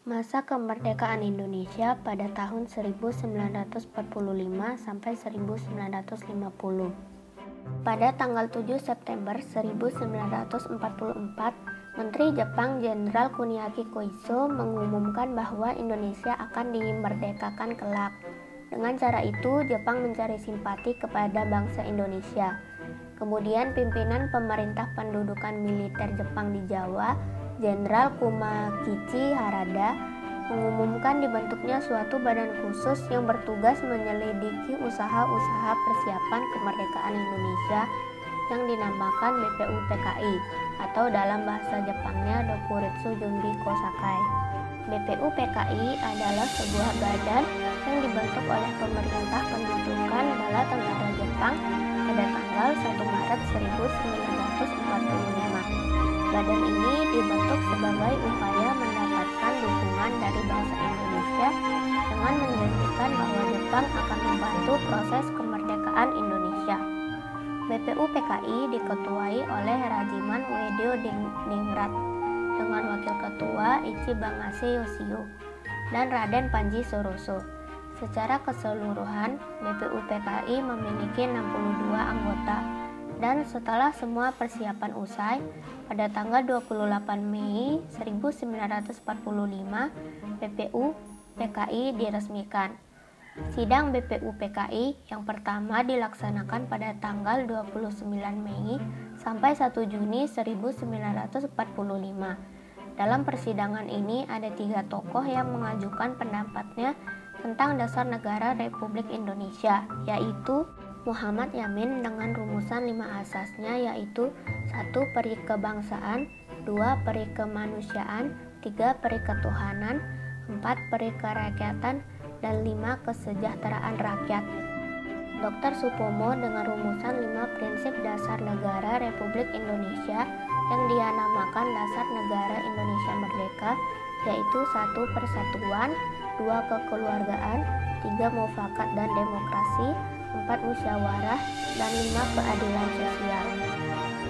Masa kemerdekaan Indonesia pada tahun 1945 sampai 1950. Pada tanggal 7 September 1944, Menteri Jepang Jenderal Kuniaki Koiso mengumumkan bahwa Indonesia akan dimerdekakan kelak. Dengan cara itu, Jepang mencari simpati kepada bangsa Indonesia. Kemudian pimpinan pemerintah pendudukan militer Jepang di Jawa, Jenderal Kumakichi Harada, mengumumkan dibentuknya suatu badan khusus yang bertugas menyelidiki usaha-usaha persiapan kemerdekaan Indonesia yang dinamakan BPUPKI atau dalam bahasa Jepangnya Dokuritsu Junbi Kosakai. BPUPKI adalah sebuah badan yang dibentuk oleh pemerintah pendudukan Bala Tenggara Jepang pada tanggal 1 Maret 1945. Badan ini dibentuk sebagai upaya mendapatkan dukungan dari bangsa Indonesia dengan menjanjikan bahwa Jepang akan membantu proses kemerdekaan Indonesia. BPUPKI diketuai oleh Rajiman Wedyo Dingrat dengan Wakil Ketua Ichi Bangase Yoshio dan Raden Panji Suroso. Secara keseluruhan, BPUPKI memiliki 62 anggota. Dan setelah semua persiapan usai, pada tanggal 28 Mei 1945, BPUPKI diresmikan. Sidang BPUPKI yang pertama dilaksanakan pada tanggal 29 Mei sampai 1 Juni 1945. Dalam persidangan ini ada 3 tokoh yang mengajukan pendapatnya tentang dasar negara Republik Indonesia, yaitu Muhammad Yamin dengan rumusan 5 asasnya, yaitu 1. Peri kebangsaan, 2. Peri kemanusiaan, 3. Peri ketuhanan, 4. Peri kerakyatan, dan 5. Kesejahteraan rakyat. Dr. Supomo dengan rumusan 5 prinsip dasar negara Republik Indonesia yang dia namakan Dasar Negara Indonesia Merdeka, yaitu 1. Persatuan, 2. Kekeluargaan, 3. Mufakat dan demokrasi, 4. Musyawarah, dan 5. Keadilan sosial.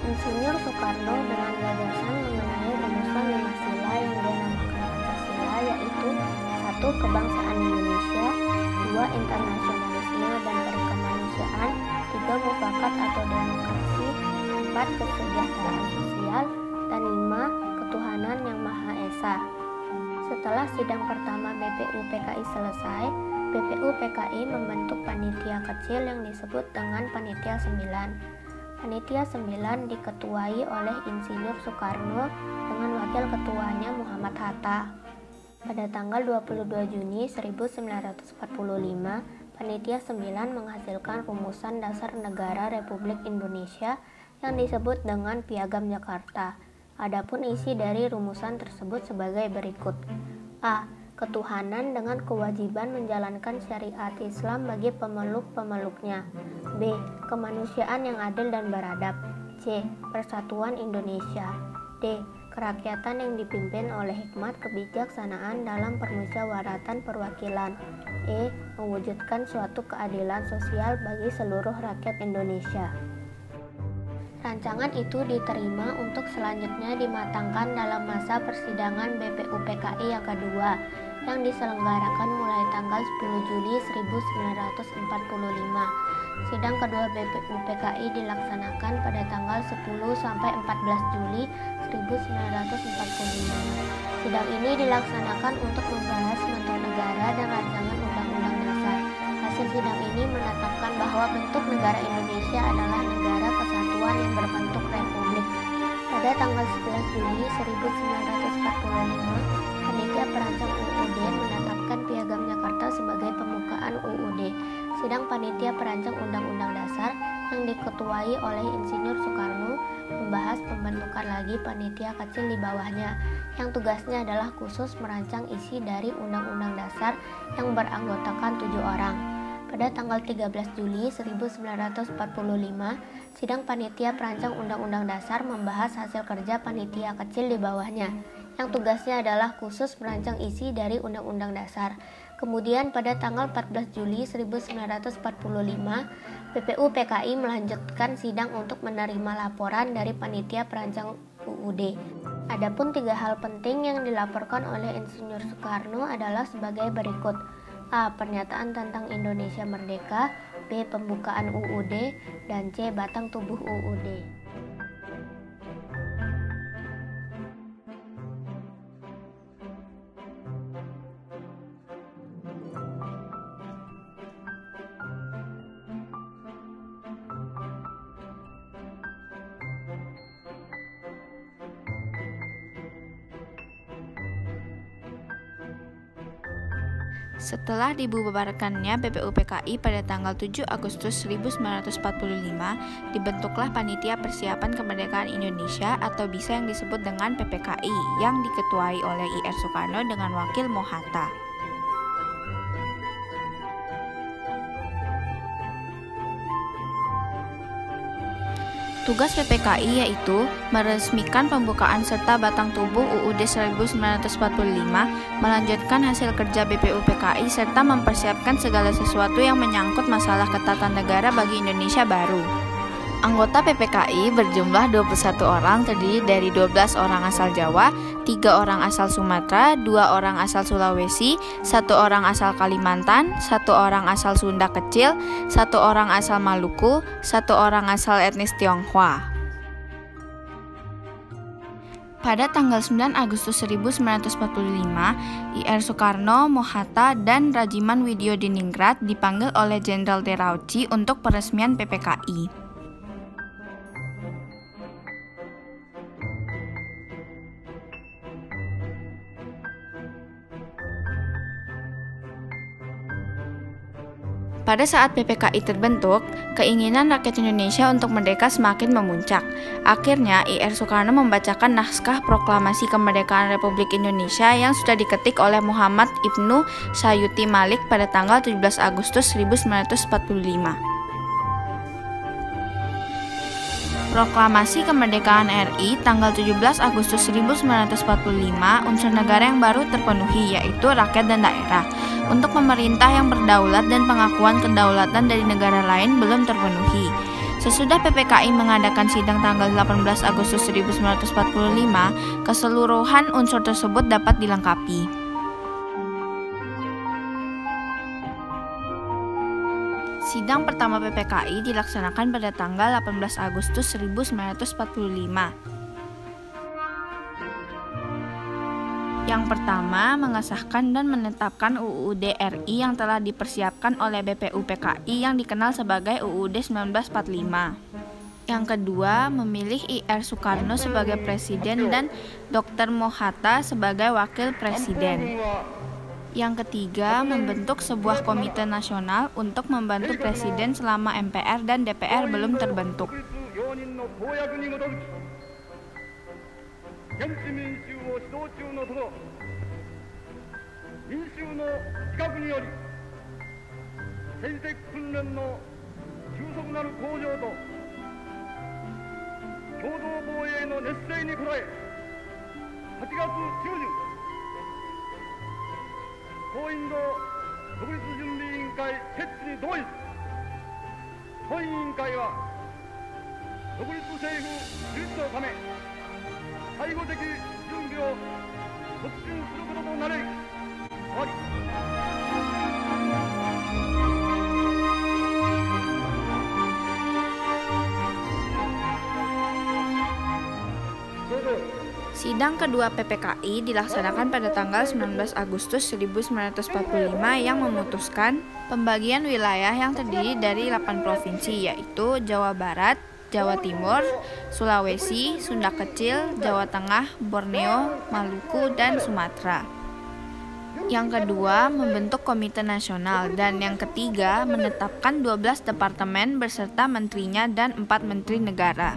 Insinyur Soekarno dengan gagasan mengenai rumusan 5 sila yang dia namakan Pancasila, yaitu 1. Kebangsaan Indonesia, 2. Internasionalisme dan perkemanusiaan, 3. Mufakat atau demokrasi, 4. Kesejahteraan sosial, dan 5. Ketuhanan yang Maha Esa. Setelah sidang pertama BPUPKI selesai, BPUPKI membentuk panitia kecil yang disebut dengan Panitia 9. Panitia 9 diketuai oleh Insinyur Soekarno dengan wakil ketuanya Muhammad Hatta. Pada tanggal 22 Juni 1945, Panitia 9 menghasilkan rumusan dasar negara Republik Indonesia yang disebut dengan Piagam Jakarta. Adapun isi dari rumusan tersebut sebagai berikut. A. Ketuhanan dengan kewajiban menjalankan syariat Islam bagi pemeluk-pemeluknya. B. Kemanusiaan yang adil dan beradab. C. Persatuan Indonesia. D. Kerakyatan yang dipimpin oleh hikmat kebijaksanaan dalam permusyawaratan perwakilan. E. Mewujudkan suatu keadilan sosial bagi seluruh rakyat Indonesia. Rancangan itu diterima untuk selanjutnya dimatangkan dalam masa persidangan BPUPKI yang kedua yang diselenggarakan mulai tanggal 10 Juli 1945. Sidang kedua BPUPKI dilaksanakan pada tanggal 10 sampai 14 Juli 1945. Sidang ini dilaksanakan untuk membahas bentuk negara dan rancangan undang-undang dasar. Hasil sidang ini menetapkan bahwa bentuk negara Indonesia adalah negara kesatuan yang berbentuk republik. Pada tanggal 11 Juli 1945, panitia perancang UUD menetapkan Piagam Jakarta sebagai pembukaan UUD. Sidang panitia perancang Undang-Undang Dasar yang diketuai oleh Insinyur Soekarno membahas pembentukan lagi panitia kecil di bawahnya, yang tugasnya adalah khusus merancang isi dari Undang-Undang Dasar yang beranggotakan 7 orang. Pada tanggal 13 Juli 1945, sidang panitia perancang Undang-Undang Dasar membahas hasil kerja panitia kecil di bawahnya, yang tugasnya adalah khusus merancang isi dari Undang-Undang Dasar. Kemudian pada tanggal 14 Juli 1945, BPUPKI melanjutkan sidang untuk menerima laporan dari panitia perancang UUD. Adapun 3 hal penting yang dilaporkan oleh Insinyur Soekarno adalah sebagai berikut. A. Pernyataan tentang Indonesia Merdeka. B. Pembukaan UUD. Dan C. Batang tubuh UUD. Setelah dibubarkannya BPUPKI pada tanggal 7 Agustus 1945, dibentuklah Panitia Persiapan Kemerdekaan Indonesia atau bisa yang disebut dengan PPKI yang diketuai oleh IR Soekarno dengan wakil Mohatta. Tugas PPKI yaitu meresmikan pembukaan serta batang tubuh UUD 1945, melanjutkan hasil kerja BPUPKI serta mempersiapkan segala sesuatu yang menyangkut masalah ketatanegaraan bagi Indonesia baru. Anggota PPKI berjumlah 21 orang, terdiri dari 12 orang asal Jawa, 3 orang asal Sumatera, 2 orang asal Sulawesi, 1 orang asal Kalimantan, 1 orang asal Sunda Kecil, 1 orang asal Maluku, 1 orang asal etnis Tionghoa. Pada tanggal 9 Agustus 1945, IR Soekarno, Mohatta, dan Rajiman Widyodiningrat dipanggil oleh Jenderal Terauchi untuk peresmian PPKI. Pada saat PPKI terbentuk, keinginan rakyat Indonesia untuk merdeka semakin memuncak. Akhirnya, IR Soekarno membacakan naskah proklamasi kemerdekaan Republik Indonesia yang sudah diketik oleh Muhammad Ibnu Sayuti Malik pada tanggal 17 Agustus 1945. Proklamasi Kemerdekaan RI tanggal 17 Agustus 1945, unsur negara yang baru terpenuhi, yaitu rakyat dan daerah. Untuk pemerintah yang berdaulat dan pengakuan kedaulatan dari negara lain belum terpenuhi. Sesudah PPKI mengadakan sidang tanggal 18 Agustus 1945, keseluruhan unsur tersebut dapat dilengkapi. Sidang pertama PPKI dilaksanakan pada tanggal 18 Agustus 1945. Yang pertama, mengesahkan dan menetapkan UUD RI yang telah dipersiapkan oleh BPUPKI yang dikenal sebagai UUD 1945. Yang kedua, memilih IR Soekarno sebagai presiden dan Dr. Mohatta sebagai wakil presiden. Yang ketiga, membentuk sebuah komite nasional untuk membantu presiden selama MPR dan DPR belum terbentuk. Sidang kedua PPKI dilaksanakan pada tanggal 19 Agustus 1945 yang memutuskan pembagian wilayah yang terdiri dari 8 provinsi, yaitu Jawa Barat, Jawa Timur, Sulawesi, Sunda Kecil, Jawa Tengah, Borneo, Maluku, dan Sumatera. Yang kedua, membentuk komite nasional, dan yang ketiga, menetapkan 12 departemen beserta menterinya dan 4 menteri negara.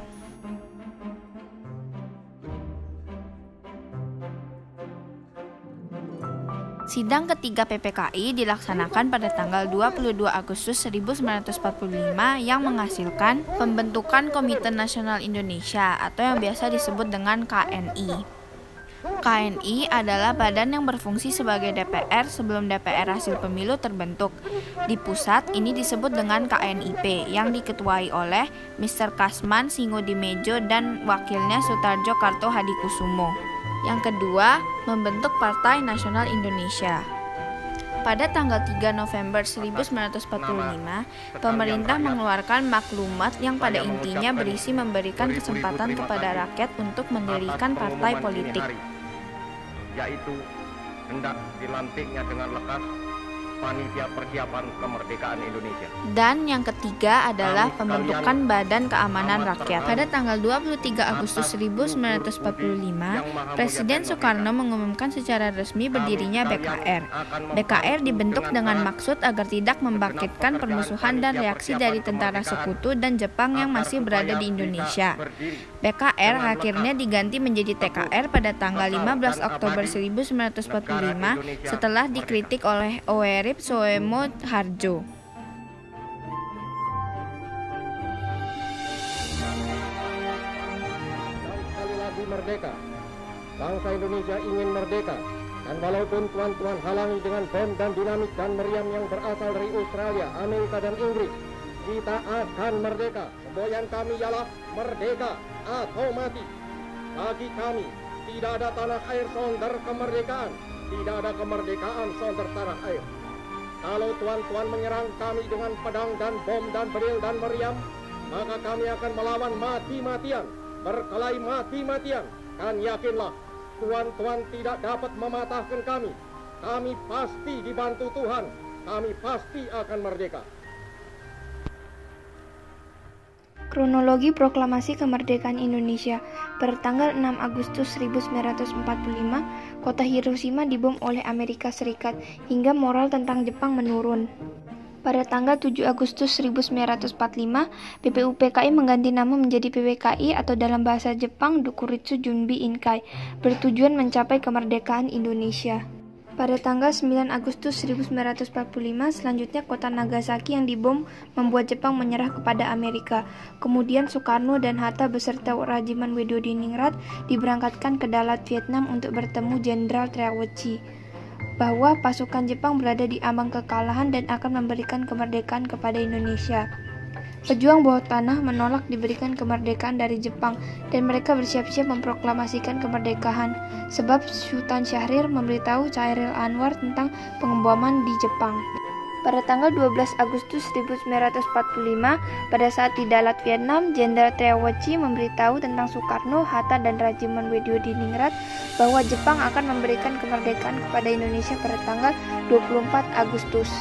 Sidang ketiga PPKI dilaksanakan pada tanggal 22 Agustus 1945 yang menghasilkan pembentukan Komite Nasional Indonesia atau yang biasa disebut dengan KNI. KNI adalah badan yang berfungsi sebagai DPR sebelum DPR hasil pemilu terbentuk. Di pusat, ini disebut dengan KNIP yang diketuai oleh Mr. Kasman Singoodimejo dan wakilnya Sutarjo Karto Hadikusumo. Yang kedua, membentuk Partai Nasional Indonesia. Pada tanggal 3 November 1945, pemerintah mengeluarkan maklumat yang pada intinya berisi memberikan kesempatan kepada rakyat untuk mendirikan partai politik, yaitu hendak dilantiknya dengan lekas Panitia Persiapan Kemerdekaan Indonesia. Dan yang ketiga adalah pembentukan Badan Keamanan Rakyat. Pada tanggal 23 Agustus 1945, Presiden Soekarno mengumumkan secara resmi berdirinya BKR. BKR dibentuk dengan maksud agar tidak membangkitkan permusuhan dan reaksi dari tentara sekutu dan Jepang yang masih berada di Indonesia. BKR akhirnya diganti menjadi TKR pada tanggal 15 Oktober 1945 setelah dikritik oleh Oerip Soemo Harjo. Sekali lagi merdeka. Bangsa Indonesia ingin merdeka. Dan walaupun tuan-tuan halangi dengan bom dan dinamit dan meriam yang berasal dari Australia, Amerika dan Inggris, kita akan merdeka. Semboyan kami ialah merdeka atau mati. Bagi kami, tidak ada tanah air sonder kemerdekaan. Tidak ada kemerdekaan sonder tanah air. Kalau tuan-tuan menyerang kami dengan pedang dan bom dan beril dan meriam, maka kami akan melawan mati-matian, berkelahi mati-matian. Dan yakinlah, tuan-tuan tidak dapat mematahkan kami. Kami pasti dibantu Tuhan. Kami pasti akan merdeka. Kronologi Proklamasi Kemerdekaan Indonesia. Pada tanggal 6 Agustus 1945, kota Hiroshima dibom oleh Amerika Serikat hingga moral tentang Jepang menurun. Pada tanggal 7 Agustus 1945, BPUPKI mengganti nama menjadi PPKI atau dalam bahasa Jepang Dokuritsu Junbi Inkai, bertujuan mencapai kemerdekaan Indonesia. Pada tanggal 9 Agustus 1945, selanjutnya kota Nagasaki yang dibom membuat Jepang menyerah kepada Amerika. Kemudian Soekarno dan Hatta beserta Rajiman Wedodiningrat diberangkatkan ke Dalat, Vietnam untuk bertemu Jenderal Terauchi, bahwa pasukan Jepang berada di ambang kekalahan dan akan memberikan kemerdekaan kepada Indonesia. Pejuang bawah tanah menolak diberikan kemerdekaan dari Jepang dan mereka bersiap-siap memproklamasikan kemerdekaan sebab Sultan Syahrir memberitahu Chairil Anwar tentang pengeboman di Jepang. Pada tanggal 12 Agustus 1945, pada saat di Dalat, Vietnam, Jenderal Terauchi memberitahu tentang Soekarno, Hatta, dan Rajiman Wedodiningrat bahwa Jepang akan memberikan kemerdekaan kepada Indonesia pada tanggal 24 Agustus.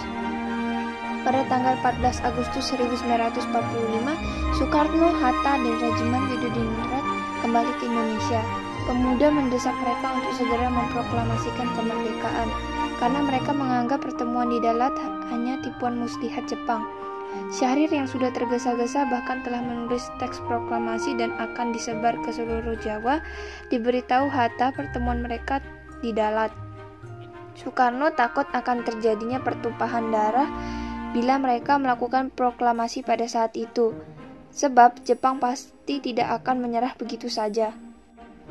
Pada tanggal 14 Agustus 1945, Soekarno, Hatta, dan Rajiman Wedodiningrat kembali ke Indonesia. Pemuda mendesak mereka untuk segera memproklamasikan kemerdekaan, karena mereka menganggap pertemuan di Dalat hanya tipuan muslihat Jepang. Syahrir yang sudah tergesa-gesa bahkan telah menulis teks proklamasi dan akan disebar ke seluruh Jawa, diberitahu Hatta pertemuan mereka di Dalat. Soekarno takut akan terjadinya pertumpahan darah bila mereka melakukan proklamasi pada saat itu, sebab Jepang pasti tidak akan menyerah begitu saja.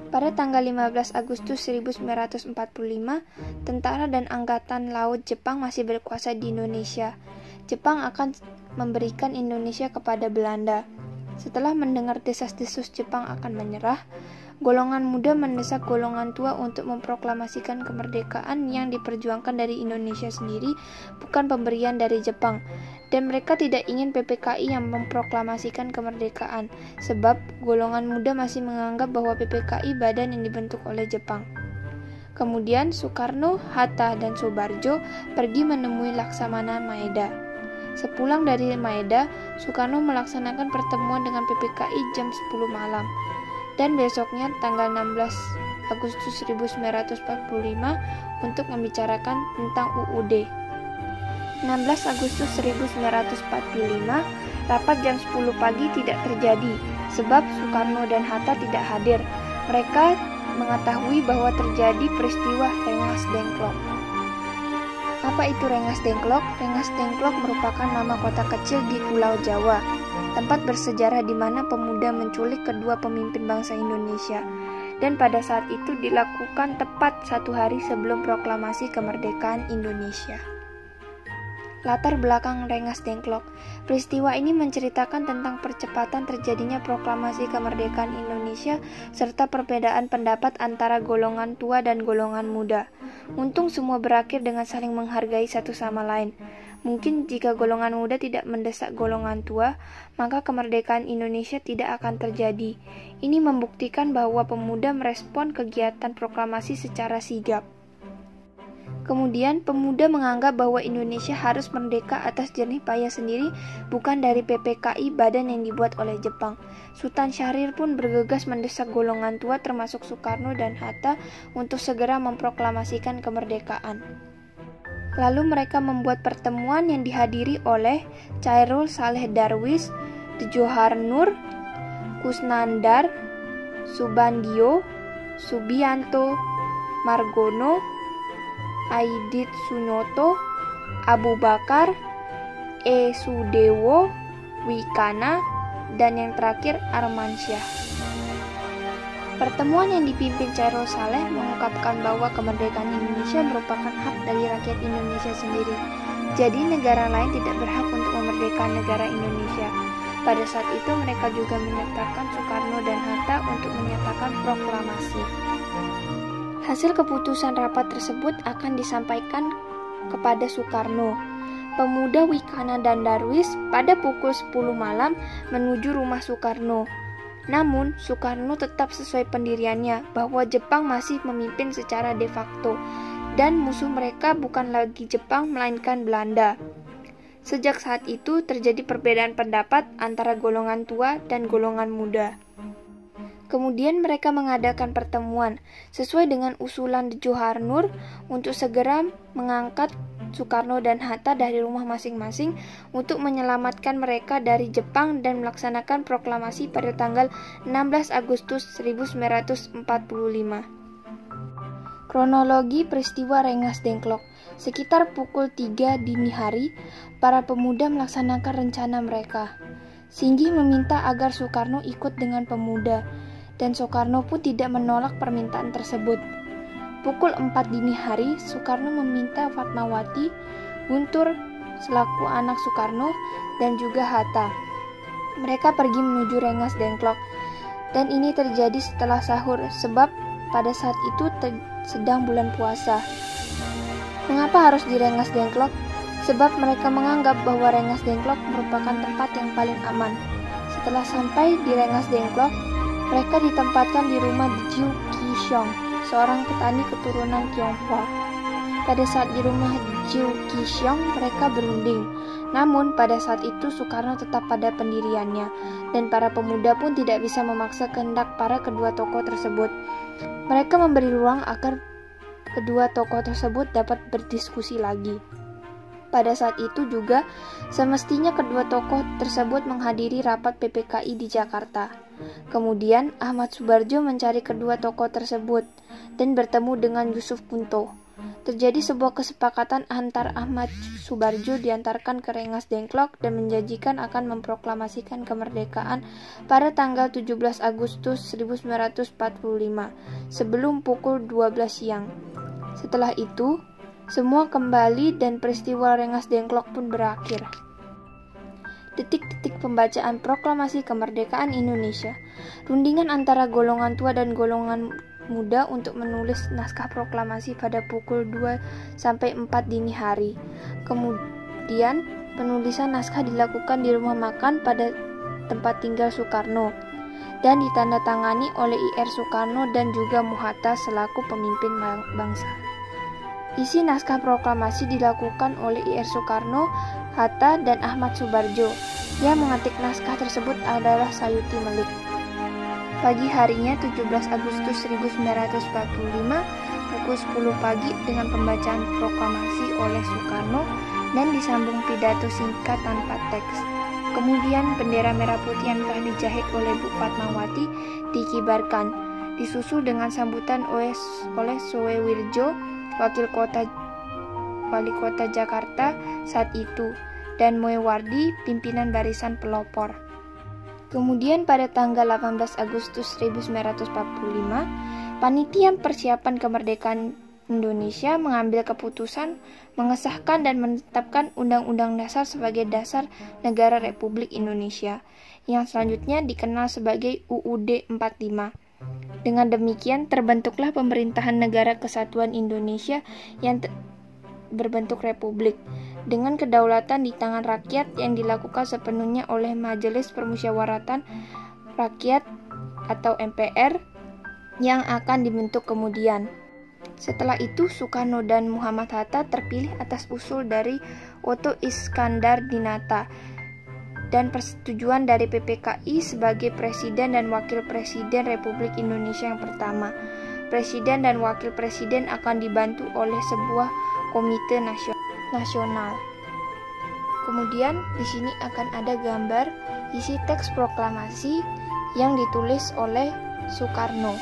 Pada tanggal 15 Agustus 1945, tentara dan angkatan laut Jepang masih berkuasa di Indonesia. Jepang akan memberikan Indonesia kepada Belanda. Setelah mendengar desas-desus Jepang akan menyerah, golongan muda mendesak golongan tua untuk memproklamasikan kemerdekaan yang diperjuangkan dari Indonesia sendiri, bukan pemberian dari Jepang. Dan mereka tidak ingin PPKI yang memproklamasikan kemerdekaan, sebab golongan muda masih menganggap bahwa PPKI badan yang dibentuk oleh Jepang. Kemudian Soekarno, Hatta, dan Soebarjo pergi menemui Laksamana Maeda. Sepulang dari Maeda, Soekarno melaksanakan pertemuan dengan PPKI jam 10 malam. Dan besoknya tanggal 16 Agustus 1945 untuk membicarakan tentang UUD. 16 Agustus 1945, rapat jam 10 pagi tidak terjadi sebab Soekarno dan Hatta tidak hadir. Mereka mengetahui bahwa terjadi peristiwa Rengas Dengklok. Apa itu Rengas Dengklok? Rengas Dengklok merupakan nama kota kecil di Pulau Jawa, tempat bersejarah di mana pemuda menculik kedua pemimpin bangsa Indonesia. dan pada saat itu dilakukan tepat 1 hari sebelum proklamasi kemerdekaan Indonesia. Latar belakang Rengas Dengklok. Peristiwa ini menceritakan tentang percepatan terjadinya proklamasi kemerdekaan Indonesia serta perbedaan pendapat antara golongan tua dan golongan muda. Untung semua berakhir dengan saling menghargai satu sama lain. Mungkin jika golongan muda tidak mendesak golongan tua, maka kemerdekaan Indonesia tidak akan terjadi. Ini membuktikan bahwa pemuda merespon kegiatan proklamasi secara sigap. Kemudian, pemuda menganggap bahwa Indonesia harus merdeka atas jerih payah sendiri, bukan dari PPKI, badan yang dibuat oleh Jepang. Sultan Syahrir pun bergegas mendesak golongan tua termasuk Soekarno dan Hatta untuk segera memproklamasikan kemerdekaan. Lalu mereka membuat pertemuan yang dihadiri oleh Chairul Saleh Darwis, Djohar Nur, Kusnandar, Subandio, Subianto, Margono, Aidit Sunoto, Abu Bakar, E. Sudewo, Wikana, dan yang terakhir Armansyah. Pertemuan yang dipimpin Chairul Saleh mengungkapkan bahwa kemerdekaan Indonesia merupakan hak dari rakyat Indonesia sendiri. Jadi negara lain tidak berhak untuk memerdekakan negara Indonesia. Pada saat itu mereka juga menyertakan Soekarno dan Hatta untuk menyatakan proklamasi. Hasil keputusan rapat tersebut akan disampaikan kepada Soekarno. Pemuda Wikana dan Darwis pada pukul 10 malam menuju rumah Soekarno. Namun, Soekarno tetap sesuai pendiriannya bahwa Jepang masih memimpin secara de facto dan musuh mereka bukan lagi Jepang melainkan Belanda. Sejak saat itu terjadi perbedaan pendapat antara golongan tua dan golongan muda. Kemudian mereka mengadakan pertemuan sesuai dengan usulan Djohar Nur untuk segera mengangkat Soekarno dan Hatta dari rumah masing-masing untuk menyelamatkan mereka dari Jepang dan melaksanakan proklamasi pada tanggal 16 Agustus 1945. Kronologi peristiwa Rengas Dengklok. Sekitar pukul 3 dini hari, para pemuda melaksanakan rencana mereka. Singgi meminta agar Soekarno ikut dengan pemuda, dan Soekarno pun tidak menolak permintaan tersebut. Pukul 4 dini hari, Soekarno meminta Fatmawati, Guntur selaku anak Soekarno, dan juga Hatta. Mereka pergi menuju Rengas Dengklok, dan ini terjadi setelah sahur sebab pada saat itu sedang bulan puasa. Mengapa harus di Rengas Dengklok? Sebab mereka menganggap bahwa Rengas Dengklok merupakan tempat yang paling aman. Setelah sampai di Rengas Dengklok, mereka ditempatkan di rumah Jiu Qishong, seorang petani keturunan Tionghoa. Pada saat di rumah Jiu Qishong, mereka berunding. Namun, pada saat itu Soekarno tetap pada pendiriannya, dan para pemuda pun tidak bisa memaksa kehendak para kedua tokoh tersebut. Mereka memberi ruang agar kedua tokoh tersebut dapat berdiskusi lagi. Pada saat itu juga, semestinya kedua tokoh tersebut menghadiri rapat PPKI di Jakarta. Kemudian, Ahmad Subarjo mencari kedua tokoh tersebut dan bertemu dengan Yusuf Kunto. Terjadi sebuah kesepakatan antar Ahmad Subarjo diantarkan ke Rengas Dengklok dan menjanjikan akan memproklamasikan kemerdekaan pada tanggal 17 Agustus 1945 sebelum pukul 12 siang. Setelah itu, semua kembali dan peristiwa Rengas Dengklok pun berakhir. Detik-detik pembacaan proklamasi kemerdekaan Indonesia. Rundingan antara golongan tua dan golongan muda untuk menulis naskah proklamasi pada pukul 2-4 dini hari. Kemudian, penulisan naskah dilakukan di rumah makan pada tempat tinggal Soekarno dan ditandatangani oleh Ir Soekarno dan juga Muhatta selaku pemimpin bangsa. Isi naskah proklamasi dilakukan oleh Ir Soekarno, Hatta, dan Ahmad Subarjo. Yang mengetik naskah tersebut adalah Sayuti Melik. Pagi harinya 17 Agustus 1945, pukul 10 pagi dengan pembacaan proklamasi oleh Soekarno dan disambung pidato singkat tanpa teks. Kemudian bendera merah putih yang telah dijahit oleh Bu Fatmawati dikibarkan, disusul dengan sambutan oleh Soe Wirjo, Wali Kota Jakarta saat itu, dan Moewardi, pimpinan barisan pelopor. Kemudian pada tanggal 18 Agustus 1945, Panitia Persiapan Kemerdekaan Indonesia mengambil keputusan mengesahkan dan menetapkan Undang-Undang Dasar sebagai dasar negara Republik Indonesia, yang selanjutnya dikenal sebagai UUD 45. Dengan demikian terbentuklah Pemerintahan Negara Kesatuan Indonesia yang berbentuk republik, dengan kedaulatan di tangan rakyat yang dilakukan sepenuhnya oleh Majelis Permusyawaratan Rakyat atau MPR yang akan dibentuk kemudian. Setelah itu, Soekarno dan Muhammad Hatta terpilih atas usul dari Otto Iskandar Dinata dan persetujuan dari PPKI sebagai Presiden dan Wakil Presiden Republik Indonesia yang pertama. Presiden dan Wakil Presiden akan dibantu oleh sebuah komite nasional. Kemudian di sini akan ada gambar isi teks proklamasi yang ditulis oleh Soekarno.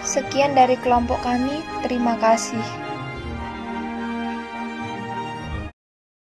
Sekian dari kelompok kami, terima kasih.